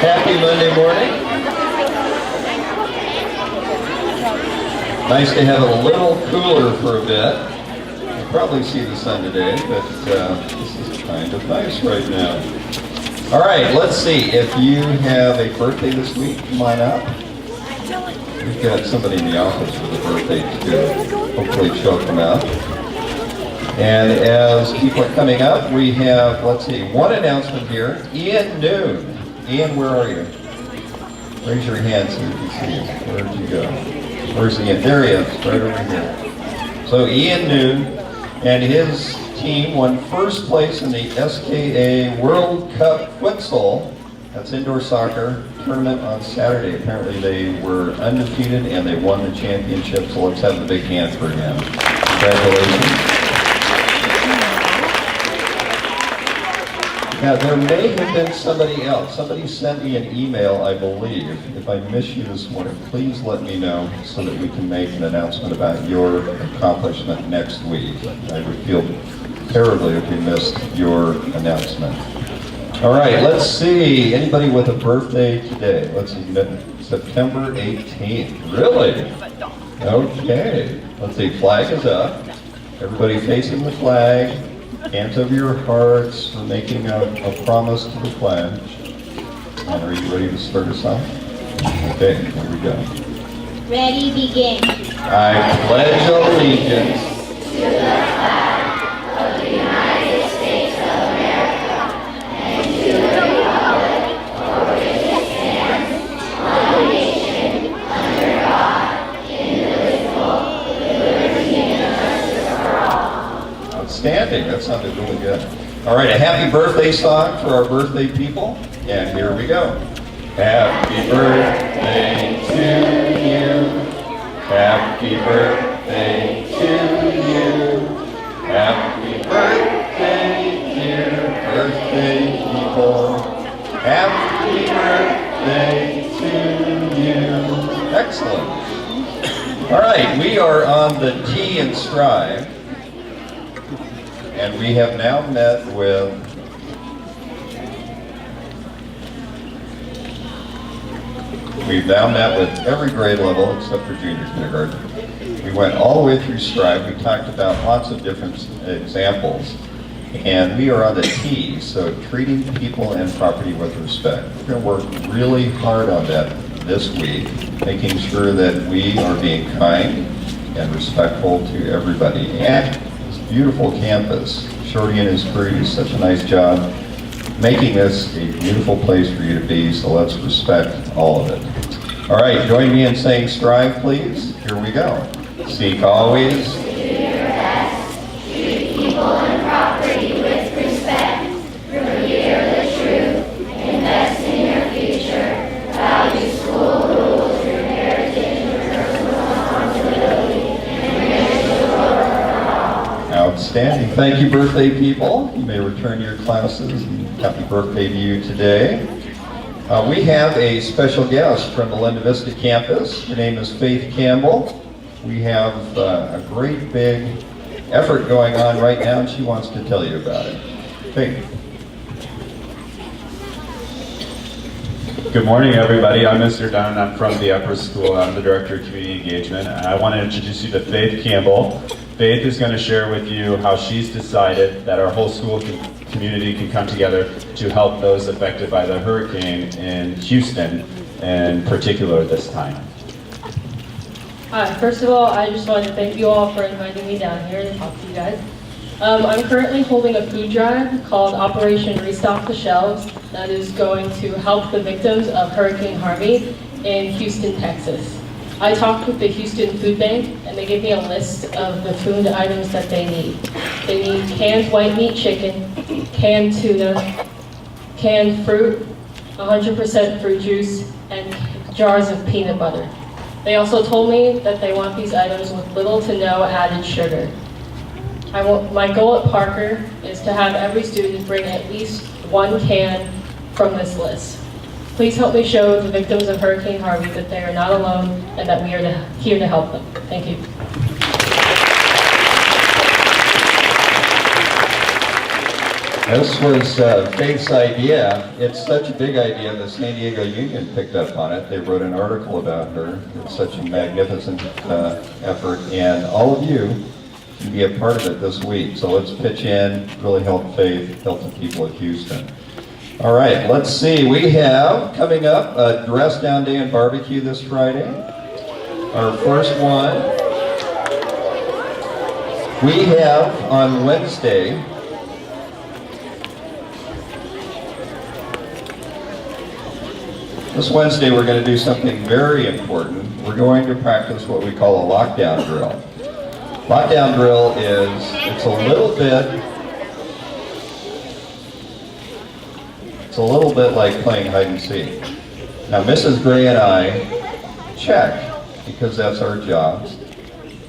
Happy Monday morning. Nice to have it a little cooler for a bit. You'll probably see the sun today, but this is kind of nice right now. All right, let's see. If you have a birthday this week, come on up. We've got somebody in the office with a birthday too. Hopefully she'll come out. And as people are coming up, we have, let's see, one announcement here. Ian Noon. Ian, where are you? Raise your hand so we can see you. Where'd you go? Where's Ian? There he is, right over here. So Ian Noon and his team won first place in the SKA World Cup Futsal, that's indoor soccer, tournament on Saturday. Apparently they were undefeated and they won the championship, so let's have a big hand for him. Congratulations. Now, there may have been somebody else. Somebody sent me an email, I believe. If I miss you this morning, please let me know so that we can make an announcement about your accomplishment next week. I would feel terribly if we missed your announcement. All right, let's see. Anybody with a birthday today? Let's see, September 18th. Really? Okay. Let's see, flag is up. Everybody facing the flag. Hands over your hearts for making a promise to the pledge. And are you ready to start us off? Okay, here we go. Ready, begin. I pledge allegiance To the flag of the United States of America and to the republic for which it stands, one nation, under God, indivisible, with liberty and justice for all. Outstanding, that sounded really good. All right, a happy birthday song for our birthday people. And here we go. Happy birthday to you. Happy birthday to you. Happy birthday, dear birthday people. Happy birthday to you. Excellent. All right, we are on the T in Strive. And we have now met with every grade level except for junior kindergarten. We went all the way through Strive. We talked about lots of different examples. And we are on the T, so treating people and property with respect. We're going to work really hard on that this week, making sure that we are being kind and respectful to everybody. And beautiful campus. Shorty and his crew do such a nice job making this a beautiful place for you to be, so let's respect all of it. All right, join me in saying strive, please. Here we go. Seek always. Do your best. Treat people and property with respect. Revere the truth. Invest in your future. Value school rules, your heritage, your personal responsibility, and manage the world for all. Outstanding. Thank you, birthday people. You may return to your classes. And happy birthday to you today. We have a special guest from the Linda Vista campus. Her name is Faith Campbell. We have a great big effort going on right now, and she wants to tell you about it. Faith. Good morning, everybody. I'm Mr. Dunn. I'm from the upper school. I'm the Director of Community Engagement. I want to introduce you to Faith Campbell. Faith is going to share with you how she's decided that our whole school community can come together to help those affected by the hurricane in Houston, in particular this time. Hi, first of all, I just wanted to thank you all for inviting me down here to talk to you guys. I'm currently holding a food drive called Operation Restock the Shelves that is going to help the victims of Hurricane Harvey in Houston, Texas. I talked with the Houston Food Bank and they gave me a list of the food items that they need. They need canned white meat chicken, canned tuna, canned fruit, 100% fruit juice, and jars of peanut butter. They also told me that they want these items with little to no added sugar. My goal at Parker is to have every student bring at least one can from this list. Please help me show the victims of Hurricane Harvey that they are not alone and that we are here to help them. Thank you. This was Faith's idea. It's such a big idea, the San Diego Union picked up on it. They wrote an article about her. It's such a magnificent effort, and all of you can be a part of it this week. So let's pitch in, really help Faith, help the people of Houston. All right, let's see. We have coming up a dress down day and barbecue this Friday. Our first one. We have on Wednesday, this Wednesday we're going to do something very important. We're going to practice what we call a lockdown drill. Lockdown drill is, it's a little bit like playing hide and seek. Now Mrs. Gray and I check, because that's our jobs.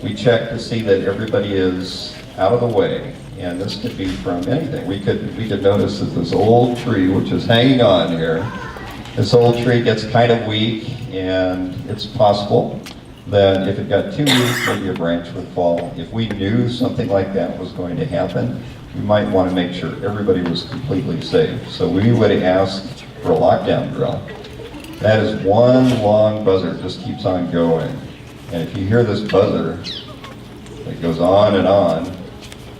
We check to see that everybody is out of the way, and this could be from anything. We could notice that this old tree, which is hanging on here, this old tree gets kind of weak, and it's possible that if it got too weak, maybe a branch would fall. If we knew something like that was going to happen, we might want to make sure everybody was completely safe. So we would ask for a lockdown drill. That is one long buzzer, it just keeps on going. And if you hear this buzzer that goes on,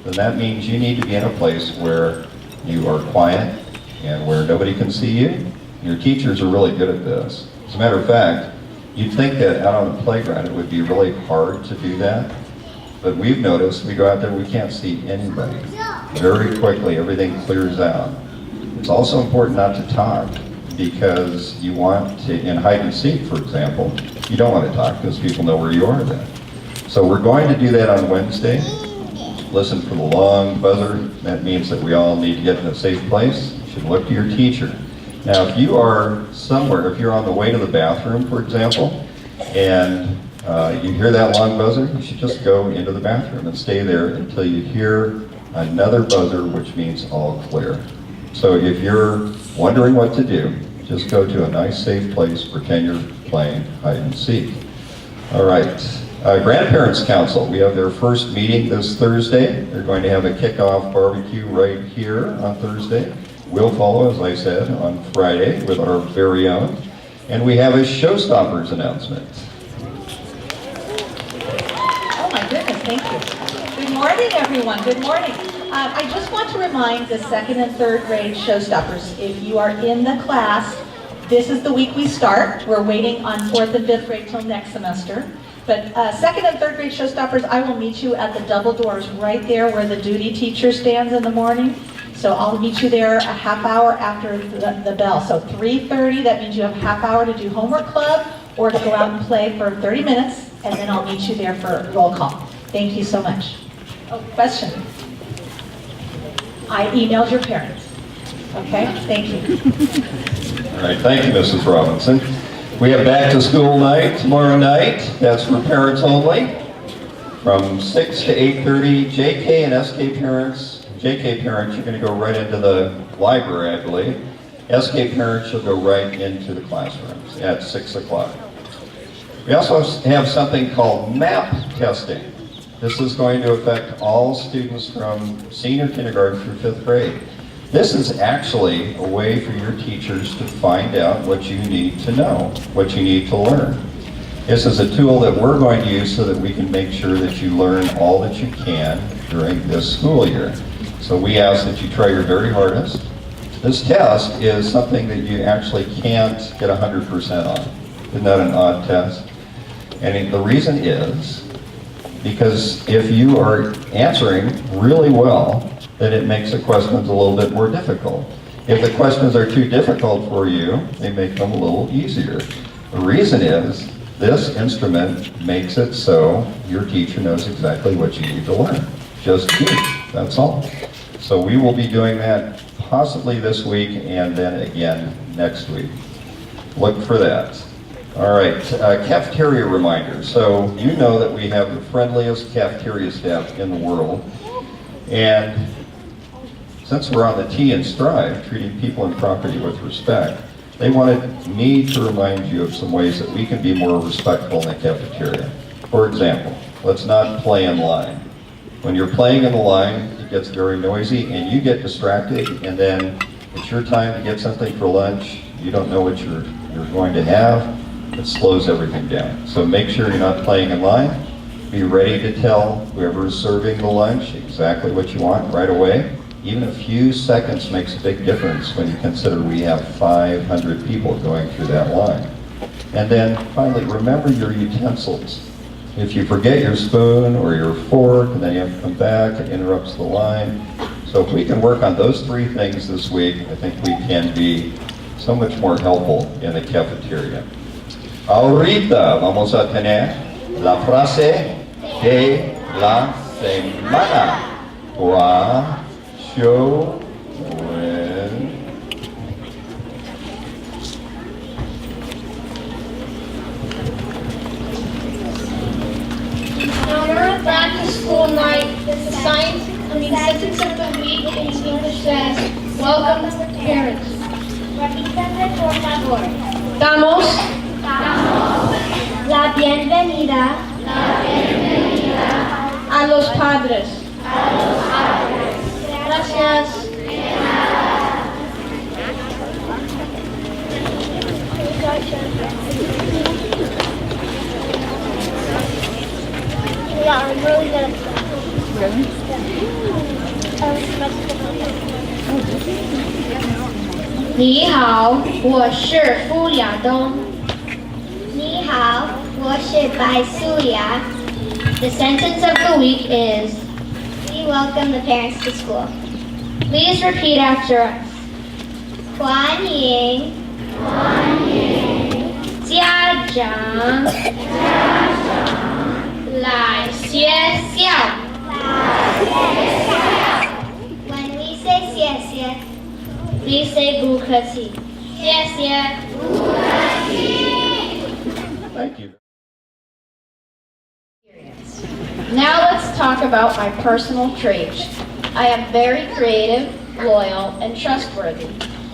then that means you need to be in a place where you are quiet and where nobody can see you. Your teachers are really good at this. As a matter of fact, you'd think that out on the playground it would be really hard to do that. But we've noticed, we go out there, we can't see anybody. Very quickly, everything clears out. It's also important not to talk, because you want to, in hide and seek, for example, you don't want to talk because people know where you are then. So we're going to do that on Wednesday. Listen for the long buzzer. That means that we all need to get in a safe place. You should look to your teacher. Now, if you are somewhere, if you're on the way to the bathroom, for example, and you hear that long buzzer, you should just go into the bathroom and stay there until you hear another buzzer, which means all clear. So if you're wondering what to do, just go to a nice safe place, pretend you're playing hide and seek. All right, Grandparents Council, we have their first meeting this Thursday. They're going to have a kickoff barbecue right here on Thursday. We'll follow, as I said, on Friday with our very own. And we have a Showstoppers announcement. Oh my goodness, thank you. Good morning, everyone. Good morning. I just want to remind the second and third grade Showstoppers, if you are in the class, this is the week we start. We're waiting on 4th and 5th grade till next semester. But second and third grade Showstoppers, I will meet you at the double doors right there where the duty teacher stands in the morning. So I'll meet you there a half hour after the bell. So 3:30, that means you have a half hour to do homework club or to go out and play for 30 minutes, and then I'll meet you there for roll call. Thank you so much. Oh, question. I emailed your parents. Okay, thank you. All right, thank you, Mrs. Robinson. We have back to school night tomorrow night. That's for parents only. From 6 to 8:30, JK and SK parents. JK parents, you're going to go right into the library, I believe. SK parents, you'll go right into the classrooms at 6 o'clock. We also have something called MAP testing. This is going to affect all students from senior kindergarten through 5th grade. This is actually a way for your teachers to find out what you need to know, what you need to learn. This is a tool that we're going to use so that we can make sure that you learn all that you can during this school year. So we ask that you try your very hardest. This test is something that you actually can't get 100% on. Isn't that an odd test? And the reason is because if you are answering really well, then it makes the questions a little bit more difficult. If the questions are too difficult for you, they make them a little easier. The reason is this instrument makes it so your teacher knows exactly what you need to learn. Just teach, that's all. So we will be doing that possibly this week and then again next week. Look for that. All right, cafeteria reminder. So you know that we have the friendliest cafeteria staff in the world. And since we're on the T and strive, treating people and property with respect, they wanted me to remind you of some ways that we can be more respectful in the cafeteria. For example, let's not play in line. When you're playing in the line, it gets very noisy and you get distracted, and then it's your time to get something for lunch. You don't know what you're going to have. It slows everything down. So make sure you're not playing in line. Be ready to tell whoever's serving the lunch exactly what you want right away. Even a few seconds makes a big difference when you consider we have 500 people going through that line. And then finally, remember your utensils. If you forget your spoon or your fork and then you have to come back, it interrupts the line. So if we can work on those three things this week, I think we can be so much more helpful in the cafeteria. Ahorita vamos a tener la frase de la semana. Show when. On our back to school night, the sentence of the week in English says, welcome parents. Repítame por favor. Damos La bienvenida a los padres. Gracias. Yeah, I'm really good at that. Really? 你好，我是傅亚东。你好，我是白素雅。 The sentence of the week is, We welcome the parents to school. please repeat after us. 欢迎家长来学校。 When we say 谢谢, Please say 不客气。谢谢。 Thank you. Now let's talk about my personal traits. I am very creative, loyal, and trustworthy.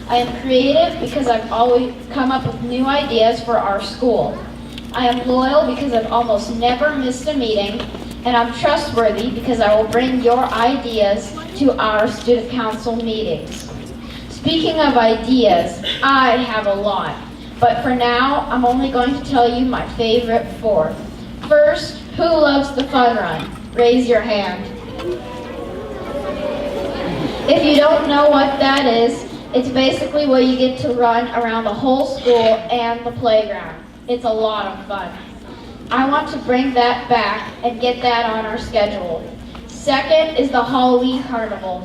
I am creative because I've always come up with new ideas for our school. I am loyal because I've almost never missed a meeting, and I'm trustworthy because I will bring your ideas to our student council meetings. Speaking of ideas, I have a lot, but for now, I'm only going to tell you my favorite four. First, who loves the fun run? Raise your hand. If you don't know what that is, it's basically where you get to run around the whole school and the playground. It's a lot of fun. I want to bring that back and get that on our schedule. Second is the Halloween Carnival.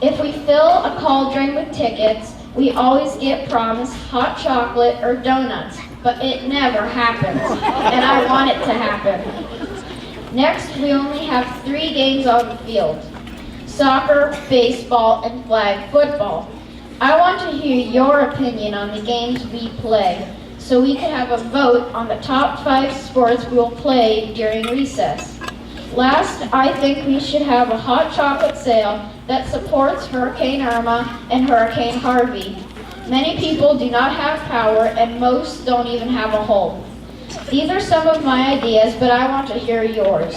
If we fill a cauldron with tickets, we always get promised hot chocolate or donuts, but it never happens, and I want it to happen. Next, we only have 3 games on the field: soccer, baseball, and flag football. I want to hear your opinion on the games we play, so we can have a vote on the top 5 sports we will play during recess. Last, I think we should have a hot chocolate sale that supports Hurricane Irma and Hurricane Harvey. Many people do not have power, and most don't even have a home. These are some of my ideas, but I want to hear yours.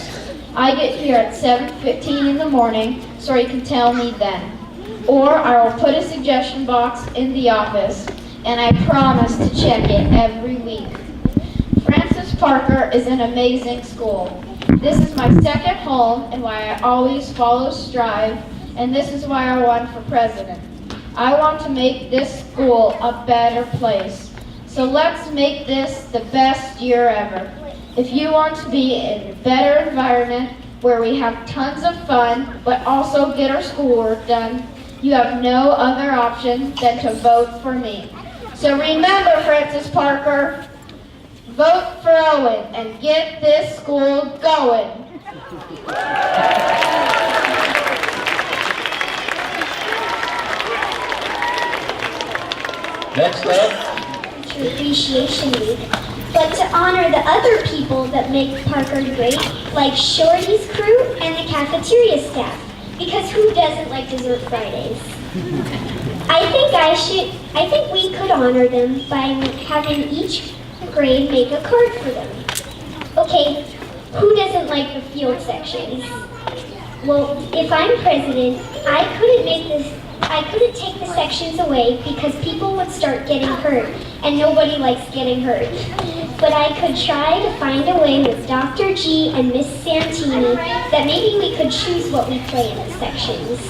I get here at 7:15 in the morning, so you can tell me then. Or I will put a suggestion box in the office, and I promise to check it every week. Francis Parker is an amazing school. This is my second home and why I always follow Strive, and this is why I won for president. I want to make this school a better place. So let's make this the best year ever. If you want to be in a better environment where we have tons of fun, but also get our schoolwork done, you have no other option than to vote for me. So remember, Francis Parker, vote for Owen and get this school going. Next up. Appreciation Week, but to honor the other people that make Parker great, like Shorty's crew and the cafeteria staff, because who doesn't like dessert Fridays? I think we could honor them by having each grade make a card for them. Okay, who doesn't like the field sections? Well, if I'm president, I couldn't take the sections away because people would start getting hurt, and nobody likes getting hurt. But I could try to find a way with Dr. G and Miss Santini that maybe we could choose what we play in the sections.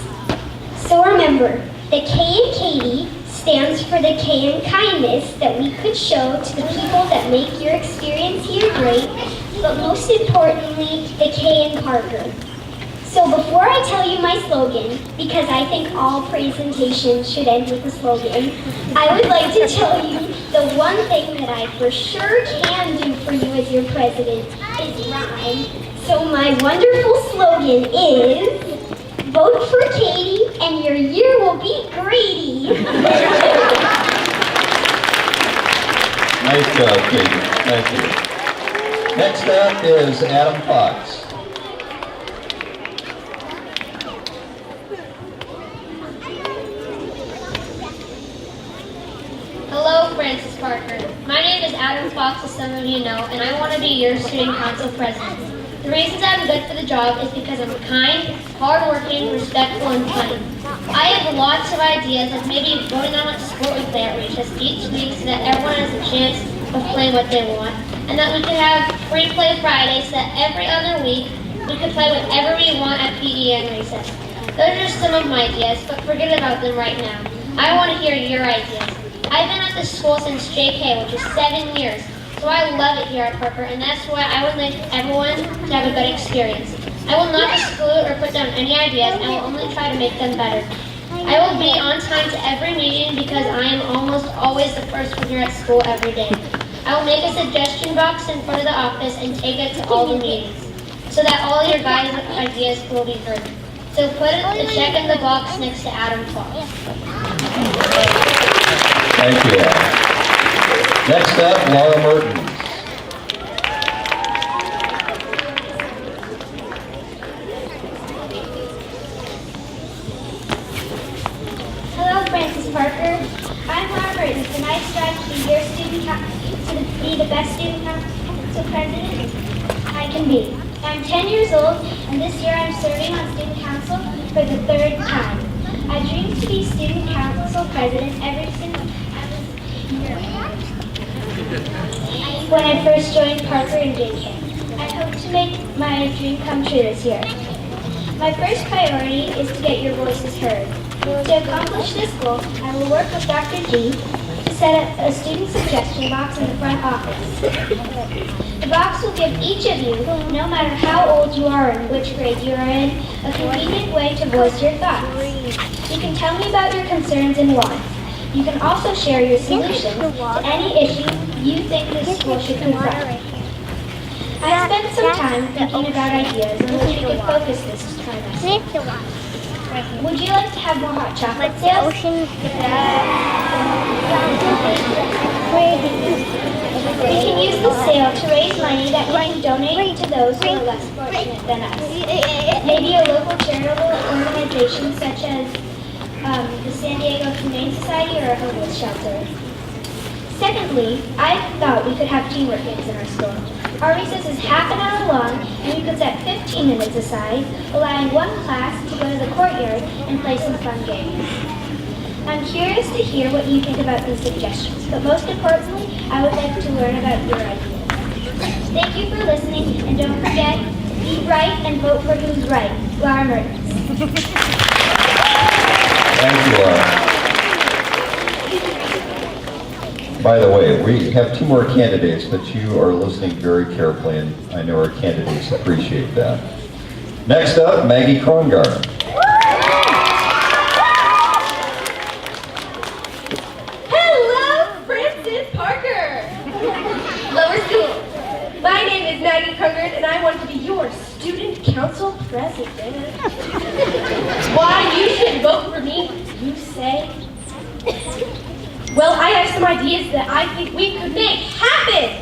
So remember, the K in Katie stands for the K in kindness that we could show to the people that make your experience here great, but most importantly, the K in Parker. So before I tell you my slogan, because I think all presentations should end with a slogan, I would like to tell you the one thing that I for sure can do for you as your president is rhyme. So my wonderful slogan is, vote for Katie and your year will be Grady. Nice job, Katie. Thank you. Next up is Adam Fox. Hello, Francis Parker. My name is Adam Fox, as some of you know, and I want to be your student council president. The reasons I'm good for the job is because I'm kind, hardworking, respectful, and funny. I have lots of ideas, like maybe voting on what sport we play at recess each week so that everyone has a chance of playing what they want, and that we could have free play Friday so that every other week we could play whatever we want at PE and recess. Those are just some of my ideas, but forget about them right now. I want to hear your ideas. I've been at this school since JK, which is 7 years, so I love it here at Parker, and that's why I would like everyone to have a good experience. I will not exclude or put down any ideas, and I will only try to make them better. I will be on time to every meeting because I am almost always the first one here at school every day. I will make a suggestion box in front of the office and take it to all the meetings, so that all your guys' ideas will be heard. So put a check in the box next to Adam Fox. Thank you, Adam. Next up, Laura Mertens. Hello, Francis Parker. I'm Laura Mertens, and I strive to be your to be the best student council president I can be. I'm 10 years old, and this year I'm serving on student council for the 3rd time. I dream to be student council president ever since when I first joined Parker and JK. I hope to make my dream come true this year. My first priority is to get your voices heard. To accomplish this goal, I will work with Dr. G to set up a student suggestion box in the front office. The box will give each of you, no matter how old you are and which grade you are in, a convenient way to voice your thoughts. You can tell me about your concerns and wants. You can also share your solutions to any issue you think this school should confront. I spent some time thinking about ideas on which we could focus this trimester. Would you like to have more hot chocolate sales? We can use the sale to raise money that we can donate to those who are less fortunate than us. Maybe a local charitable organization such as the San Diego Humane Society or a homeless shelter. Secondly, I thought we could have teamwork games in our school. Our recess is half an hour long, and we could set 15 minutes aside, allowing one class to go to the courtyard and play some fun games. I'm curious to hear what you think about these suggestions, but most importantly, I would like to learn about your ideas. Thank you for listening, and don't forget, be right and vote for who's right. Laura Mertens. Thank you, Laura. By the way, we have 2 more candidates, but you are listening very carefully, and I know our candidates appreciate that. Next up, Maggie Krongarten. Hello, Francis Parker. Lower school. My name is Maggie Krongarten, and I want to be your student council president. Why you should vote for me, you say? Well, I have some ideas that I think we could make happen.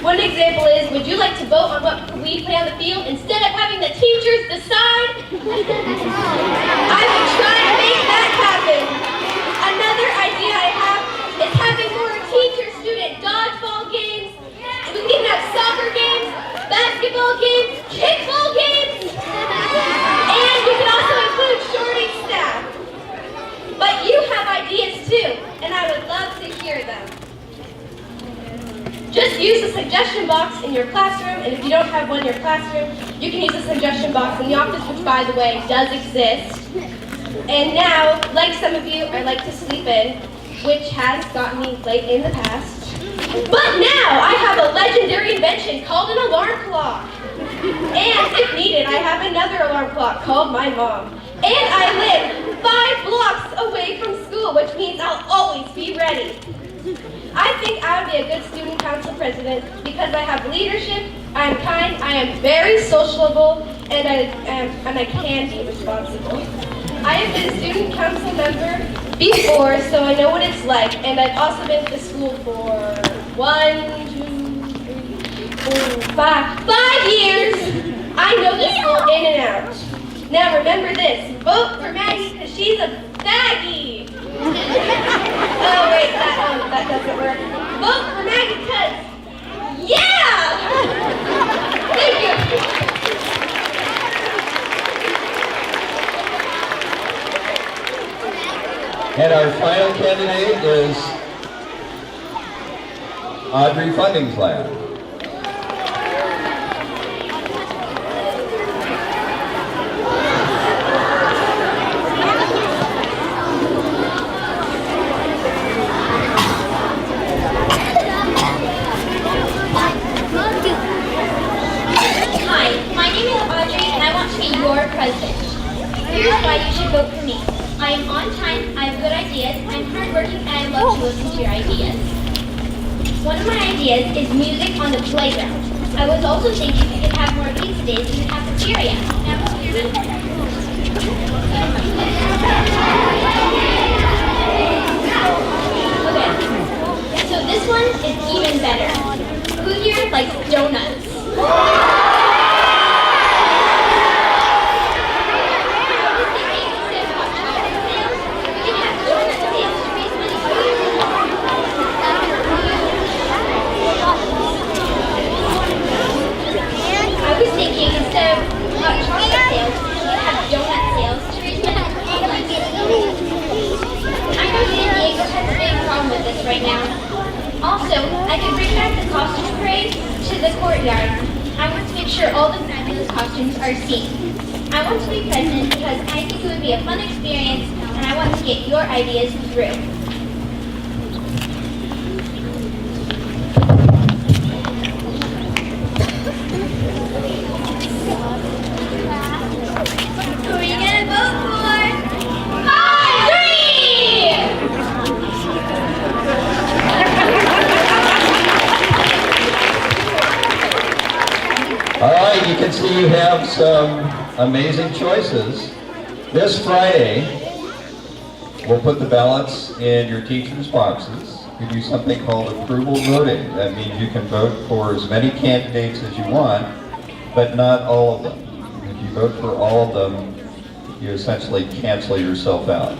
One example is, would you like to vote on what we play on the field instead of having the teachers decide? I would try to make that happen. Another idea I have is having more teacher-student dodgeball games. We can have soccer games, basketball games, kickball games. use the suggestion box in your classroom, and if you don't have one in your classroom, you can use the suggestion box in the office, which, by the way, does exist. And now, like some of you, I like to sleep in, which has gotten me late in the past. But now, I have a legendary invention called an alarm clock. And if needed, I have another alarm clock called my mom. And I live 5 blocks away from school, which means I'll always be ready. I think I would be a good student council president because I have leadership, I am kind, I am very sociable, and I can be responsible. I have been a student council member before, so I know what it's like, and I've also been to school for 5 years. I know the school in and out. Now remember this, vote for Maggie because she's a baggie. Oh wait, that doesn't work. Vote for Maggie because, yeah! Thank you. And our final candidate is Audrey Fundingslab. Your president. Here's why you should vote for me. I am on time, I have good ideas, I'm hardworking, and I love to listen to your ideas. One of my ideas is music on the playground. I was also thinking we could have more pizza days in the cafeteria. Okay, so this one is even better. Who here likes donuts? Instead of chocolate sales, we have donut sales to raise money for homeless. I know San Diego has a big problem with this right now. Also, I could bring back the costume parade to the courtyard. I want to make sure all the fabulous costumes are seen. I want to be president because I think it would be a fun experience and I want to get your ideas through. All right, you can see you have some amazing choices. This Friday, we'll put the ballots in your teachers' boxes. We do something called approval voting. That means you can vote for as many candidates as you want, but not all of them. If you vote for all of them, you essentially cancel yourself out.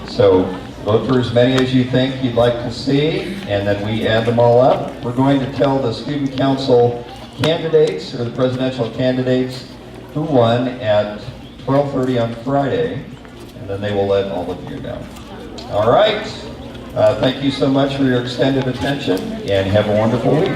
So vote for as many as you think you'd like to see, and then we add them all up. We're going to tell the student council candidates, or the presidential candidates, who won at 12:30 on Friday, and then they will let all of you know. All right. Thank you so much for your extended attention, and have a wonderful week.